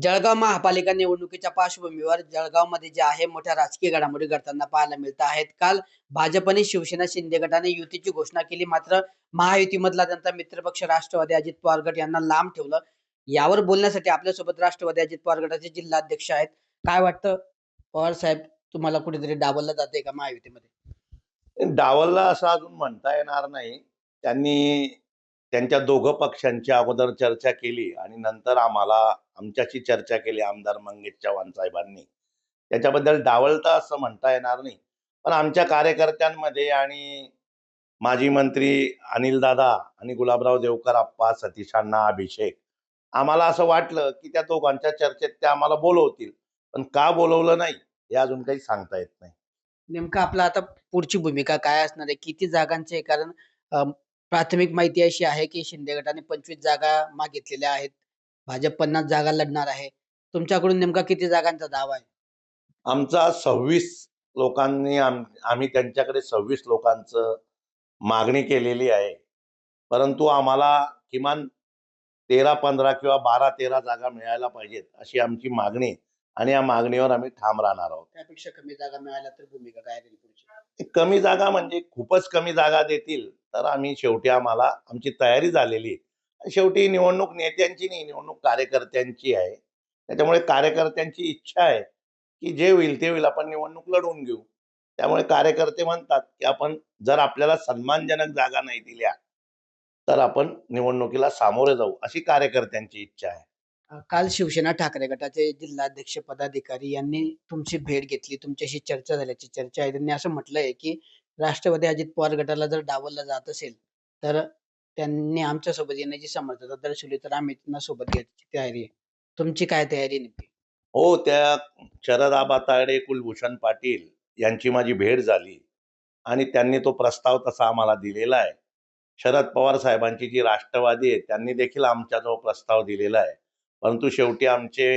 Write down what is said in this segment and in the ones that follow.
जळगाव महापालिका निवडणुकीच्या पार्श्वभूमीवर जळगावमध्ये जे आहे मोठ्या राजकीय घडामोडी घडताना पाहायला मिळत आहेत. काल भाजपने शिवसेना शिंदे गटाने युतीची घोषणा केली, मात्र महायुतीमधला त्यांचा मित्रपक्ष राष्ट्रवादी अजित पवार गट यांना लांब ठेवलं. यावर बोलण्यासाठी आपल्यासोबत राष्ट्रवादी अजित पवार गटाचे जिल्हाध्यक्ष आहेत. काय वाटतं पवार साहेब, तुम्हाला कुठेतरी डावललं जाते का महायुतीमध्ये? डावलला असं अजून म्हणता येणार नाही. त्यांनी त्यांच्या दोघं पक्षांची अगोदर चर्चा केली आणि नंतर आमच्याशी चर्चा केली आमदार मंगेश चव्हाण साहेबांनी. त्याच्याबद्दल डावलता असं म्हणता येणार नाही. पण आमच्या कार्यकर्त्यांमध्ये आणि माजी मंत्री अनिलदादा आणि गुलाबराव देवकर आप्पा, सतीश अण्णा, अभिषेक, आम्हाला असं वाटलं की त्या दोघांच्या चर्चेत ते आम्हाला बोलवतील. पण का बोलवलं नाही हे अजून काही सांगता येत नाही. नेमकं आपलं आता पुढची भूमिका काय असणार आहे? किती जागांचे? कारण प्राथमिक माहिती अशी आहे की शिंदे गटाने 25 जागा मागितलेल्या आहेत. भाजप 50 जागा लढणार आहे. तुमच्याकडून नेमका किती जागांचा दावा आहे? आमचा 26 लोकांनी आम्ही त्यांच्याकडे 26 लोकांचं मागणी केलेली आहे. परंतु आम्हाला किमान 13-15 किंवा 12-13 जागा मिळायला पाहिजेत अशी आमची मागणी आहे आणि या मागणीवर आम्ही ठाम राहणार आहोत. त्यापेक्षा कमी जागा मिळाल्या तर भूमिका काय राहील पुढची? कमी जागा म्हणजे खूपच कमी जागा देतील तर आम्ही शेवटी आमची तयारी झालेली आहे. शेवटी निवडणूक नेत्यांची नाही, निवडणूक कार्यकर्त्यांची आहे. त्याच्यामुळे कार्यकर्त्यांची इच्छा आहे की जे होईल ते होईल, आपण निवडणूक लढवून घेऊ. त्यामुळे कार्यकर्ते म्हणतात की आपण जर आपल्याला सन्मानजनक जागा नाही दिल्या तर आपण निवडणुकीला सामोरे जाऊ, अशी कार्यकर्त्यांची इच्छा आहे. काल शिवसेना ठाकरे गटाचे जिल्हाध्यक्ष पदाधिकारी यांनी तुमची भेट घेतली, तुमच्याशी चर्चा झाल्याची चर्चा आहे. त्यांनी असं म्हटलंय की राष्ट्रवादी अजित पवार गटाला जर डावललं जात असेल तर त्यांनी आमच्या सोबत येण्याची समर्थता दर्शवली तर आम्ही त्यांना सोबत घ्यायची तयारी आहे. तुमची काय तयारी नेमकी? हो, त्या शरद आबा तायडे, कुलभूषण पाटील यांची माझी भेट झाली आणि त्यांनी तो प्रस्ताव तसा आम्हाला दिलेला आहे. शरद पवार साहेबांची जी राष्ट्रवादी आहे त्यांनी देखील आमच्याजवळ प्रस्ताव दिलेला आहे. परंतु शेवटी आमचे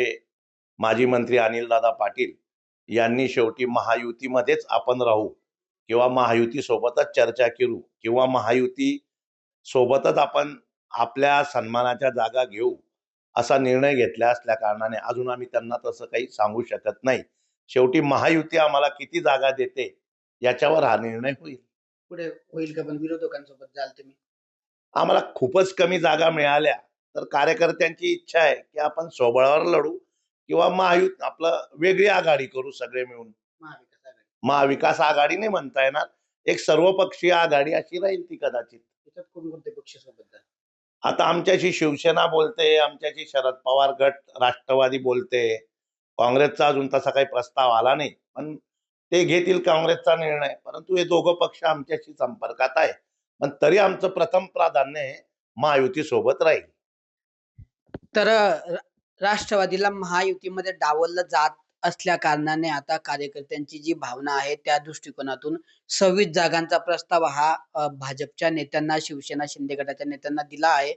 माजी मंत्री अनिलदादा पाटील यांनी शेवटी महायुतीमध्येच आपण राहू किंवा महायुती सोबतच चर्चा करू किंवा महायुती सोबतच आपण आपल्या सन्मानाच्या जागा घेऊ असा निर्णय घेतला असल्या कारणाने अजून आम्ही त्यांना तसं काही सांगू शकत नाही. शेवटी महायुती आम्हाला किती जागा देते याच्यावर हा निर्णय होईल. पुढे होईल का? पण विरोधकांसोबत जाल तुम्ही? आम्हाला खूपच कमी जागा मिळाल्या तर कार्यकर्त्यांची इच्छा आहे की आपण स्वबळावर लढू किंवा आपलं वेगळी आघाडी करू सगळे मिळून. महाविकास आघाडी. महाविकास आघाडी नाही म्हणता येणार, एक सर्वपक्षीय आघाडी अशी राहील ती कदाचित. त्याच्यात कोणकोणते पक्ष सोबत जाल? आता आमच्याशी शिवसेना बोलते, आमच्याशी शरद पवार गट राष्ट्रवादी बोलते. काँग्रेसचा अजून तसा काही प्रस्ताव आला नाही, पण ते घेतील काँग्रेसचा निर्णय. परंतु हे दोघं पक्ष आमच्याशी संपर्कात आहे. पण तरी आमचं प्रथम प्राधान्य हे महायुती सोबत राहील. तर राष्ट्रवादीला महायुतीमध्ये डावललं जात असल्या कारणाने आता कार्यकर्त्यांची जी भावना आहे त्या दृष्टिकोनातून 26 जागांचा प्रस्ताव हा भाजपच्या नेत्यांना, शिवसेना शिंदे गटाच्या नेत्यांना दिला आहे.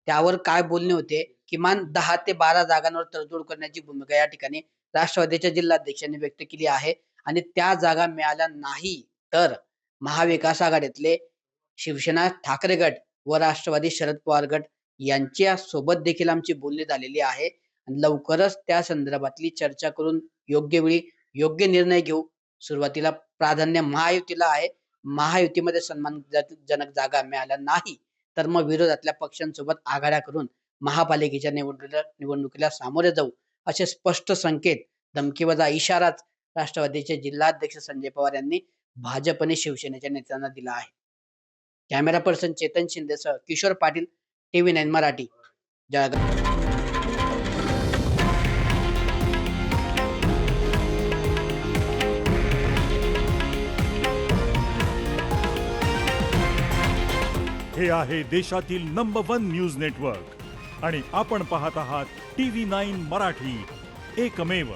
त्यावर काय बोलणे होते? किमान 10 ते 12 जागांवर तडजोड करण्याची भूमिका या ठिकाणी राष्ट्रवादीच्या जिल्हाध्यक्षांनी व्यक्त केली आहे आणि त्या जागा मिळाल्या नाही तर महाविकास आघाडीतले शिवसेना ठाकरे गट व राष्ट्रवादी शरद पवार गट यांच्या सोबत देखील आमची बोलणी झालेली आहे. लवकरच त्या संदर्भातली चर्चा करून योग्य वेळी योग्य निर्णय घेऊ. सुरुवातीला प्राधान्य महायुतीला आहे. महायुतीमध्ये सन्मानजनक जागा मिळाल्या नाही तर मग विरोधातल्या पक्षांसोबत आघाड्या करून महापालिकेच्या निवडणुकीला सामोरे जाऊ, असे स्पष्ट संकेत, धमकीवजा इशाराच राष्ट्रवादीचे जिल्हाध्यक्ष संजय पवार यांनी भाजप आणि शिवसेनेच्या नेत्यांना दिला आहे. कॅमेरा पर्सन चेतन शिंदेसह किशोर पाटील, TV9 मराठी, जळगाव. हे आहे देशातील नंबर 1 न्यूज नेटवर्क आणि आपण पाहत आहात TV9 मराठी, एकमेव.